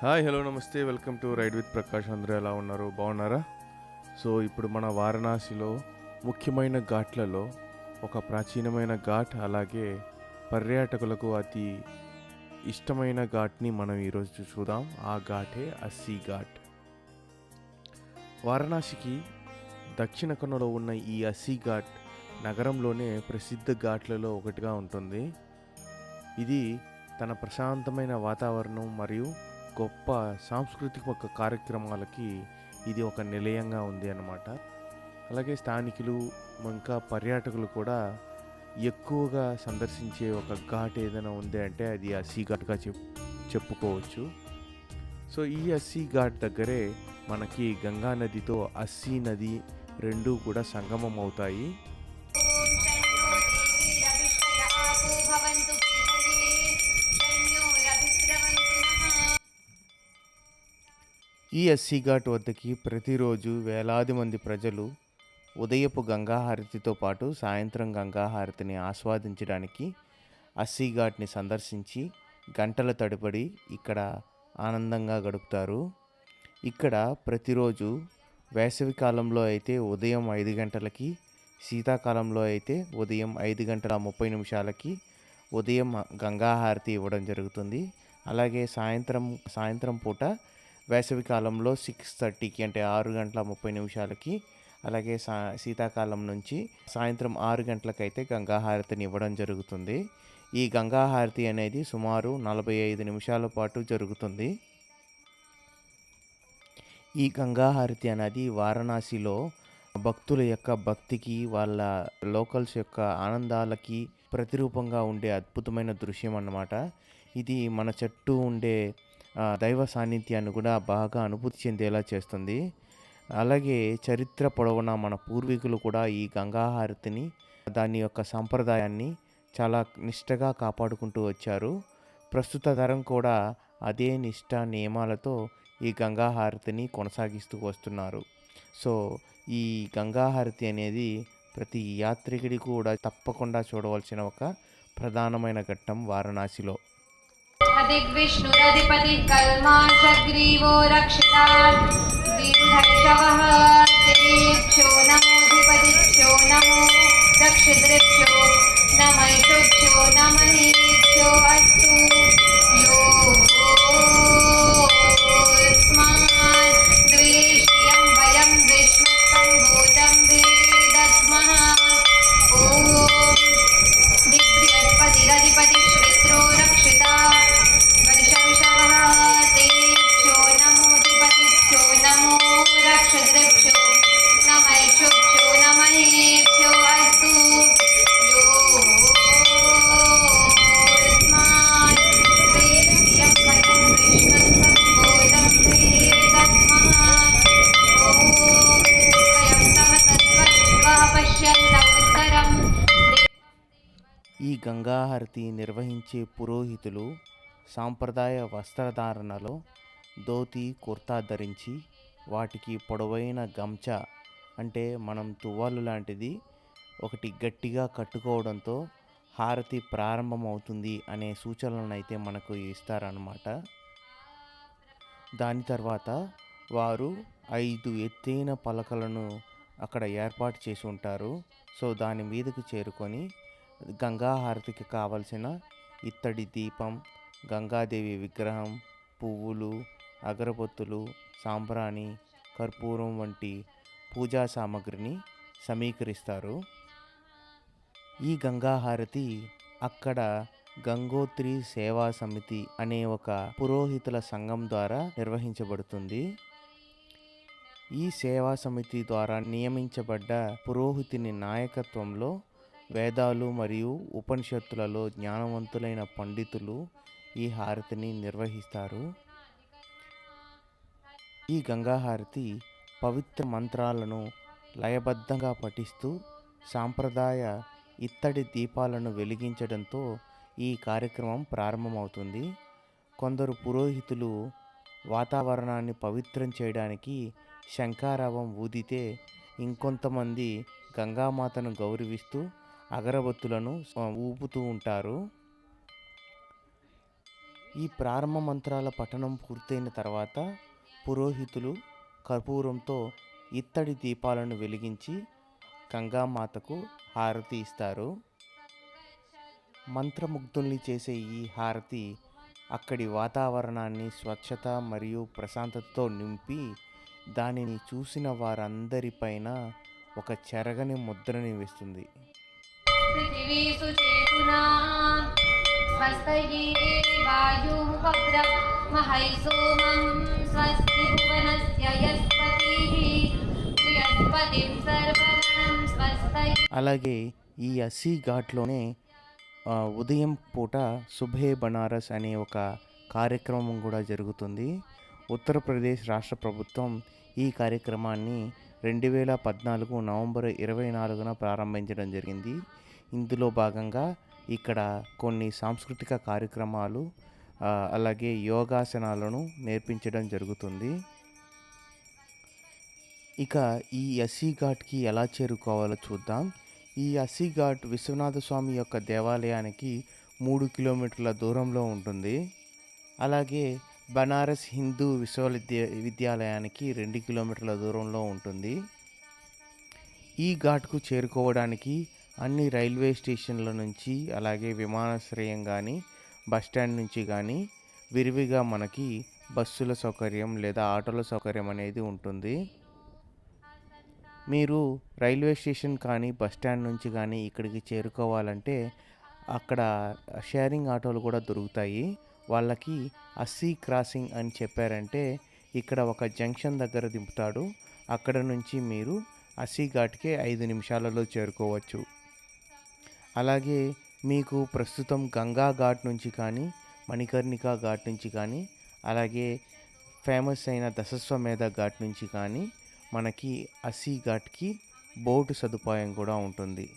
Hi hello నమస్తే welcome to ride with Prakash. అందరూ ఎలా ఉన్నారు? బాగున్నారా? సో ఇప్పుడు మన వారణాసిలో ముఖ్యమైన ఘాట్లలో ఒక ప్రాచీనమైన ఘాట్, అలాగే పర్యాటకులకు అతి ఇష్టమైన ఘాట్ని మనం ఈరోజు చూద్దాం. ఆ ఘాటే అస్సీ ఘాట్. వారణాసికి దక్షిణ కొనలో ఉన్న ఈ అస్సీ ఘాట్ నగరంలోనే ప్రసిద్ధ ఘాట్లలో ఒకటిగా ఉంటుంది. ఇది తన ప్రశాంతమైన వాతావరణం మరియు గొప్ప సాంస్కృతిక కార్యక్రమాలకి ఇది ఒక నిలయంగా ఉంది అన్నమాట. అలాగే స్థానికులు ఇంకా పర్యాటకులు కూడా ఎక్కువగా సందర్శించే ఒక ఘాట్ ఏదైనా ఉంది అంటే అది అస్సీ ఘాట్గా చెప్పుకోవచ్చు. సో ఈ అస్సీ ఘాట్ దగ్గరే మనకి గంగా నదితో అస్సీ నది రెండూ కూడా సంగమం అవుతాయి. ఈ అస్సీ ఘాట్ వద్దకి ప్రతిరోజు వేలాది మంది ప్రజలు ఉదయపు గంగా హారతితో పాటు సాయంత్రం గంగా హారతిని ఆస్వాదించడానికి అస్సీ ఘాట్ని సందర్శించి గంటల తడిపడి ఇక్కడ ఆనందంగా గడుపుతారు. ఇక్కడ ప్రతిరోజు వేసవి కాలంలో అయితే ఉదయం 5 గంటలకి, శీతాకాలంలో అయితే ఉదయం 5:30 ఉదయం గంగా హారతి ఇవ్వడం జరుగుతుంది. అలాగే సాయంత్రం పూట వేసవి కాలంలో 6:30కి అంటే 6:30 అలాగే శీతాకాలం నుంచి సాయంత్రం 6 గంటలకైతే గంగా హారతిని ఇవ్వడం జరుగుతుంది. ఈ గంగా హారతి అనేది సుమారు 45 నిమిషాల పాటు జరుగుతుంది. ఈ గంగా హారతి అనేది వారణాసిలో భక్తుల యొక్క భక్తికి, వాళ్ళ లోకల్స్ యొక్క ఆనందాలకి ప్రతిరూపంగా ఉండే అద్భుతమైన దృశ్యం అన్నమాట. ఇది మన చుట్టూ ఉండే దైవ సాన్నిధ్యాన్ని కూడా బాగా అనుభూతి చెందేలా చేస్తుంది. అలాగే చరిత్ర పొడవునా మన పూర్వీకులు కూడా ఈ గంగా హారతిని, దాని యొక్క సంప్రదాయాన్ని చాలా నిష్టగా కాపాడుకుంటూ వచ్చారు. ప్రస్తుత తరం కూడా అదే నిష్ట నియమాలతో ఈ గంగా హారతిని కొనసాగిస్తూ వస్తున్నారు. సో ఈ గంగా హారతి అనేది ప్రతి యాత్రికుడి కూడా తప్పకుండా చూడవలసిన ఒక ప్రధానమైన ఘట్టం వారణాసిలో. दिग्विष्णुरधिपतिः कल्माषग्रीवो रक्षितात् विरुधैषवः तेभ्यो नमोऽधिपतिभ्यो नमो रक्षितृभ्यो नमैषुभ्यो नमहेभ्यो अस्तु योऽस्मान् द्वेष्यं वयं विष्णुसम्भूतं वेदस्मः। ॐ दिग्बृहस्पतिरधिपतिः श्रित्रो रक्षिता तेभ्यो नमोऽधिपतिभ्यो नमो रक्षद्भ्यो नमैषुभ्यो नमहेभ्यो अस्तु योऽस्मान् द्वेष्यं वयं विष्णुसम्भूतं वेदस्मः। ॐ वयं तमसत्त्वः पश्यन्तौ उत्तरम्. ఈ గంగా హారతి నిర్వహించే పురోహితులు సాంప్రదాయ వస్త్రధారణలో ధోతి, కుర్తా ధరించి వాటికి పొడవైన గంచా అంటే మనం తువ్వాలు లాంటిది ఒకటి గట్టిగా కట్టుకోవడంతో హారతి ప్రారంభమవుతుంది అనే సూచనలను అయితే మనకు ఇస్తారన్నమాట. దాని తర్వాత వారు 5 ఎత్తైన పలకలను అక్కడ ఏర్పాటు చేసి ఉంటారు. సో దాని మీదకి చేరుకొని గంగా హారతికి కావలసిన ఇత్తడి దీపం, గంగాదేవి విగ్రహం, పువ్వులు, అగరబత్తులు, సాంబ్రాణి, కర్పూరం వంటి పూజా సామాగ్రిని సమీకరిస్తారు. ఈ గంగా హారతి అక్కడ గంగోత్రి సేవా సమితి అనే ఒక పురోహితుల సంఘం ద్వారా నిర్వహించబడుతుంది. ఈ సేవా సమితి ద్వారా నియమించబడ్డ పురోహితుని నాయకత్వంలో వేదాలు మరియు ఉపనిషత్తులలో జ్ఞానవంతులైన పండితులు ఈ హారతిని నిర్వహిస్తారు. ఈ గంగా హారతి పవిత్ర మంత్రాలను లయబద్ధంగా పఠిస్తూ సాంప్రదాయ ఇత్తడి దీపాలను వెలిగించడంతో ఈ కార్యక్రమం ప్రారంభమవుతుంది. కొందరు పురోహితులు వాతావరణాన్ని పవిత్రం చేయడానికి శంఖారావం ఊదితే, ఇంకొంతమంది గంగామాతను గౌరవిస్తూ అగరబత్తులను ఊపుతూ ఉంటారు. ఈ ప్రారంభ మంత్రాల పఠనం పూర్తయిన తర్వాత పురోహితులు కర్పూరంతో ఇత్తడి దీపాలను వెలిగించి గంగామాతకు హారతి ఇస్తారు. మంత్రముగ్ధుల్ని చేసే ఈ హారతి అక్కడి వాతావరణాన్ని స్వచ్ఛత మరియు ప్రశాంతతతో నింపి దానిని చూసిన వారందరిపైన ఒక చెరగని ముద్రని వేస్తుంది. पृथिवीषु चेतुना स्वस्तये वायुमुपब्रह्महै सोमं स्वस्ति भुवनस्य यस्पतिः बृहस्पतिं सर्वगणं स्वस्तये. అలాగే ఈ అస్సీ ఘాట్లోనే ఉదయం పూట సుబహే బనారస్ అనే ఒక కార్యక్రమం కూడా జరుగుతుంది. ఉత్తరప్రదేశ్ రాష్ట్ర ప్రభుత్వం ఈ కార్యక్రమాన్ని 2014 నవంబర్ 24న ప్రారంభించడం జరిగింది. ఇందులో భాగంగా ఇక్కడ కొన్ని సాంస్కృతిక కార్యక్రమాలు అలాగే యోగాసనాలను నేర్పించడం జరుగుతుంది. ఇక ఈ అస్సీ ఘాట్కి ఎలా చేరుకోవాలో చూద్దాం. ఈ అస్సీ ఘాట్ విశ్వనాథ స్వామి యొక్క దేవాలయానికి 3 కిలోమీటర్ల దూరంలో ఉంటుంది. అలాగే బనారస్ హిందూ విశ్వవిద్యాలయానికి 2 కిలోమీటర్ల దూరంలో ఉంటుంది. ఈ ఘాట్కు చేరుకోవడానికి అన్ని రైల్వే స్టేషన్ల నుంచి అలాగే విమానాశ్రయం కానీ బస్టాండ్ నుంచి కానీ విరివిగా మనకి బస్సుల సౌకర్యం లేదా ఆటోల సౌకర్యం అనేది ఉంటుంది. మీరు రైల్వే స్టేషన్ కానీ బస్టాండ్ నుంచి కానీ ఇక్కడికి చేరుకోవాలంటే అక్కడ షేరింగ్ ఆటోలు కూడా దొరుకుతాయి. వాళ్ళకి అస్సీ క్రాసింగ్ అని చెప్పారంటే ఇక్కడ ఒక జంక్షన్ దగ్గర దింపుతాడు. అక్కడ నుంచి మీరు అస్సీ ఘాట్కి 5 నిమిషాలలో చేరుకోవచ్చు. అలాగే మీకు ప్రస్తుతం గంగా ఘాట్ నుంచి కానీ మణికర్ణికా ఘాట్ నుంచి కానీ అలాగే ఫేమస్ అయిన దశస్వమేధ ఘాట్ నుంచి కానీ మనకి అస్సీ ఘాట్కి బోటు సదుపాయం కూడా ఉంటుంది.